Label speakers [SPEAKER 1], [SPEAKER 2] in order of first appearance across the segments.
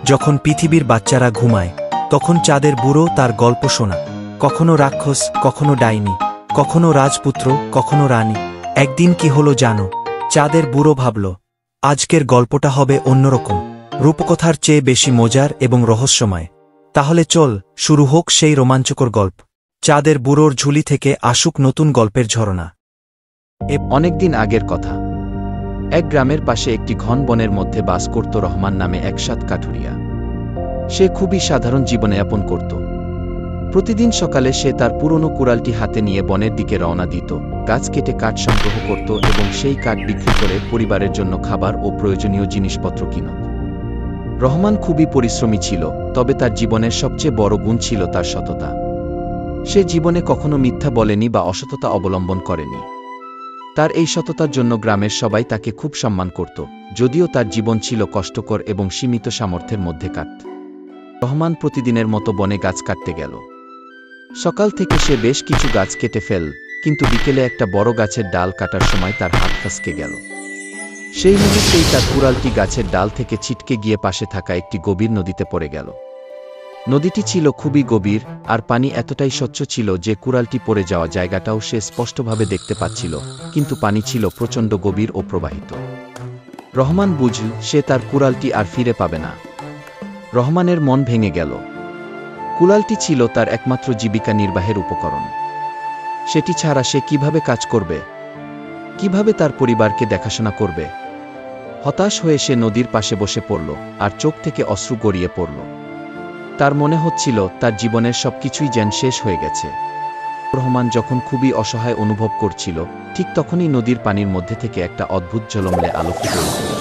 [SPEAKER 1] যখন পৃথিবীর বাচ্চারা ঘুমায় তখন চাঁদের বুড়ো তার গল্প শোনা, কখনো রাক্ষস, কখনো ডাইনি, কখনো রাজপুত্র, কখনো রানী। একদিন কি হলো জানো? চাঁদের বুড়ো ভাবল, আজকের গল্পটা হবে অন্যরকম, রূপকথার চেয়ে বেশি মজার এবং রহস্যময়। তাহলে চল শুরু হোক সেই রোমাঞ্চকর গল্প। চাঁদের বুড়োর ঝুলি থেকে আসুক নতুন গল্পের ঝরনা।
[SPEAKER 2] অনেকদিন আগের কথা। এক গ্রামের পাশে একটি ঘন বনের মধ্যে বাস করত রহমান নামে এক সাত কাঠুরিয়া। সে খুবই সাধারণ জীবনযাপন করত। প্রতিদিন সকালে সে তার পুরনো কুড়ালটি হাতে নিয়ে বনের দিকে রওনা দিত, গাছ কেটে কাঠ সংগ্রহ করত এবং সেই কাঠ বিক্রি করে পরিবারের জন্য খাবার ও প্রয়োজনীয় জিনিসপত্র কিনত। রহমান খুবই পরিশ্রমী ছিল, তবে তার জীবনের সবচেয়ে বড় গুণ ছিল তার সততা। সে জীবনে কখনো মিথ্যা বলেনি বা অসততা অবলম্বন করেনি। তার এই সততার জন্য গ্রামের সবাই তাকে খুব সম্মান করত, যদিও তার জীবন ছিল কষ্টকর এবং সীমিত সামর্থ্যের মধ্যে কাটত। রহমান প্রতিদিনের মতো বনে গাছ কাটতে গেল। সকাল থেকে সে বেশ কিছু গাছ কেটে ফেল, কিন্তু বিকেলে একটা বড় গাছের ডাল কাটার সময় তার হাত ফসকে গেল। সেই মুহূর্তেই তার কুড়ালটি গাছের ডাল থেকে ছিটকে গিয়ে পাশে থাকা একটি গভীর নদীতে পড়ে গেল। নদীটি ছিল খুবই গভীর, আর পানি এতটাই স্বচ্ছ ছিল যে কুড়ালটি পড়ে যাওয়া জায়গাটাও সে স্পষ্টভাবে দেখতে পাচ্ছিল, কিন্তু পানি ছিল প্রচণ্ড গভীর ও প্রবাহিত। রহমান বুঝল সে তার কুড়ালটি আর ফিরে পাবে না। রহমানের মন ভেঙে গেল। কুড়ালটি ছিল তার একমাত্র জীবিকা নির্বাহের উপকরণ। সেটি ছাড়া সে কিভাবে কাজ করবে, কিভাবে তার পরিবারকে দেখাশোনা করবে? হতাশ হয়ে সে নদীর পাশে বসে পড়ল, আর চোখ থেকে অশ্রু গড়িয়ে পড়ল। তার মনে হচ্ছিল তার জীবনের সবকিছুই যেন শেষ হয়ে গেছে। রহমান যখন খুবই অসহায় অনুভব করছিল, ঠিক তখনই নদীর পানির মধ্যে থেকে একটা অদ্ভুত ঝলমলে আলো ফুটে উঠল।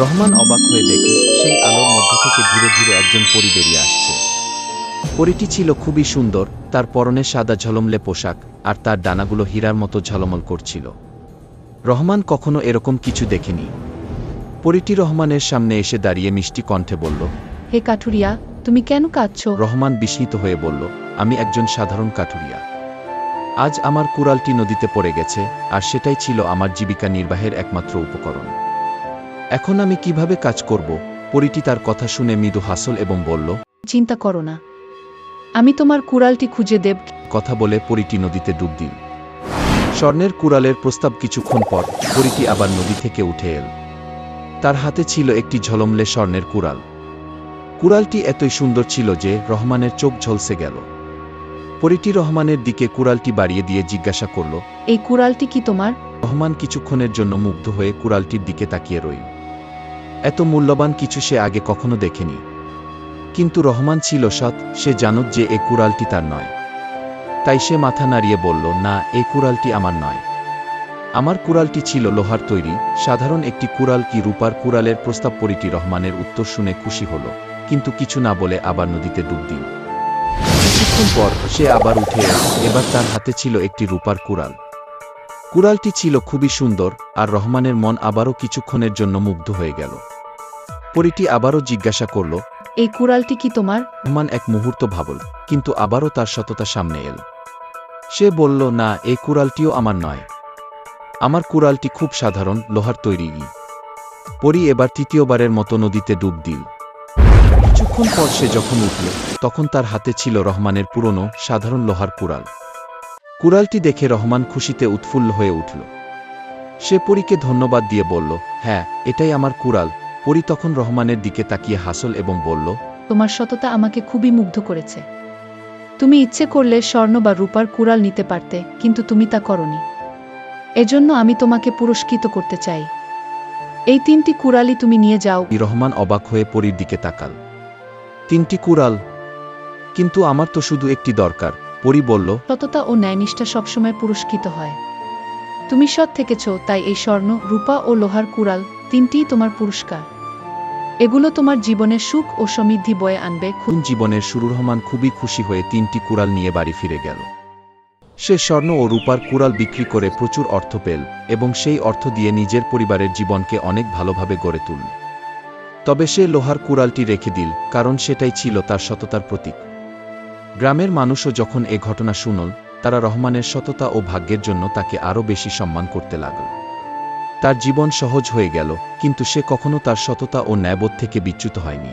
[SPEAKER 2] রহমান অবাক হয়ে দেখল সেই আলোর মধ্যে থেকে ধীরে ধীরে একজন পরী বেরিয়ে আসছে। পরীটি ছিল খুবই সুন্দর, তার পরনে সাদা ঝলমলে পোশাক, আর তার ডানাগুলো হীরার মতো ঝলমল করছিল। রহমান কখনো এরকম কিছু দেখেনি। পরীটি রহমানের সামনে এসে দাঁড়িয়ে মিষ্টি কণ্ঠে বলল,
[SPEAKER 3] হে কাঠুরিয়া, তুমি কেন কাঁদছো?
[SPEAKER 2] রহমান বিস্মিত হয়ে বলল, আমি একজন সাধারণ কাঠুরিয়া। আজ আমার কুড়ালটি নদীতে পড়ে গেছে, আর সেটাই ছিল আমার জীবিকা নির্বাহের একমাত্র উপকরণ। এখন আমি কিভাবে কাজ করব? পরীটি তার কথা শুনে মৃদু হাসল এবং বলল,
[SPEAKER 3] চিন্তা করো না, আমি তোমার কুড়ালটি খুঁজে দেব।
[SPEAKER 2] কথা বলে পরীটি নদীতে ডুব দিল। স্বর্ণের কুড়ালের প্রস্তাব কিছুক্ষণ পর পরীটি আবার নদী থেকে উঠে এল। তার হাতে ছিল একটি ঝলমলে স্বর্ণের কুড়াল। কুড়ালটি এতই সুন্দর ছিল যে রহমানের চোখ ঝলসে গেল। পরীটি রহমানের দিকে কুড়ালটি বাড়িয়ে দিয়ে জিজ্ঞাসা করল,
[SPEAKER 3] এই কুড়ালটি কি তোমার?
[SPEAKER 2] রহমান কিছুক্ষণের জন্য মুগ্ধ হয়ে কুড়ালটির দিকে তাকিয়ে রইল। এত মূল্যবান কিছু সে আগে কখনো দেখেনি। কিন্তু রহমান ছিল সৎ, সে জানত যে এই কুড়ালটি তার নয়। তাই সে মাথা নাড়িয়ে বলল, না, এই কুড়ালটি আমার নয়। আমার কুড়ালটি ছিল লোহার তৈরি, সাধারণ একটি কুড়াল কি রূপার কুড়ালের প্রস্তাব? পরীটি রহমানের উত্তর শুনে খুশি হল, কিন্তু কিছু না বলে আবার নদীতে ডুব দিল। কিছুক্ষণ পর সে আবার উঠে এল। এবার তার হাতে ছিল একটি রূপার কুড়াল। কুড়ালটি ছিল খুবই সুন্দর, আর রহমানের মন আবারও কিছুক্ষণের জন্য মুগ্ধ হয়ে গেল। পরীটি আবারও জিজ্ঞাসা করল,
[SPEAKER 3] এই কুড়ালটি কি তোমার?
[SPEAKER 2] রহমান এক মুহূর্ত ভাবল, কিন্তু আবারও তার সততা সামনে এল। সে বলল, না, এই কুড়ালটিও আমার নয়। আমার কুড়ালটি খুব সাধারণ, লোহার তৈরি। পরী এবার তৃতীয়বারের মতো নদীতে ডুব দিল। কিছুক্ষণ পর সে যখন উঠল, তখন তার হাতে ছিল রহমানের পুরনো সাধারণ লোহার কুড়াল। কুড়ালটি দেখে রহমান খুশিতে উৎফুল্ল হয়ে উঠল। সে পরীকে ধন্যবাদ দিয়ে বলল, হ্যাঁ, এটাই আমার কুড়াল। পরী তখন রহমানের দিকে তাকিয়ে হাসল এবং বলল,
[SPEAKER 3] তোমার সততা আমাকে খুবই মুগ্ধ করেছে। তুমি ইচ্ছে করলে স্বর্ণ বা রূপার কুড়াল নিতে পারতে, কিন্তু তুমি তা করনি। এজন্য আমি তোমাকে পুরস্কৃত করতে চাই। এই 3টি কুড়ালই তুমি নিয়ে যাও।
[SPEAKER 2] রহমান অবাক হয়ে পরীর দিকে তাকাল। 3টি কুড়াল? কিন্তু আমার তো শুধু একটি দরকার। পরী বলল,
[SPEAKER 3] সততা ও ন্যায়নিষ্ঠা সবসময় পুরস্কৃত হয়। তুমি সৎ থেকেছ, তাই এই স্বর্ণ, রূপা ও লোহার কুড়াল 3টিই তোমার পুরস্কার। এগুলো তোমার জীবনের সুখ ও সমৃদ্ধি বয়ে আনবে।
[SPEAKER 2] জীবনের শুরু। রহমান খুবই খুশি হয়ে 3টি কুড়াল নিয়ে বাড়ি ফিরে গেল। সে স্বর্ণ ও রূপার কুড়াল বিক্রি করে প্রচুর অর্থ পেল, এবং সেই অর্থ দিয়ে নিজের পরিবারের জীবনকে অনেক ভালোভাবে গড়ে তুলল। তবে সে লোহার কুড়ালটি রেখে দিল, কারণ সেটাই ছিল তার সততার প্রতীক। গ্রামের মানুষও যখন এ ঘটনা শুনল, তারা রহমানের সততা ও ভাগ্যের জন্য তাকে আরও বেশি সম্মান করতে লাগল। তার জীবন সহজ হয়ে গেল, কিন্তু সে কখনো তার সততা ও ন্যায়বোধ থেকে বিচ্যুত হয়নি।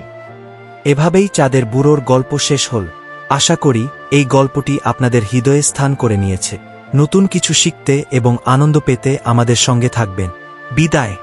[SPEAKER 1] এভাবেই চাঁদের বুড়োর গল্প শেষ হল। আশা করি এই গল্পটি আপনাদের হৃদয়ে স্থান করে নিয়েছে। নতুন কিছু শিখতে এবং আনন্দ পেতে আমাদের সঙ্গে থাকবেন। বিদায়।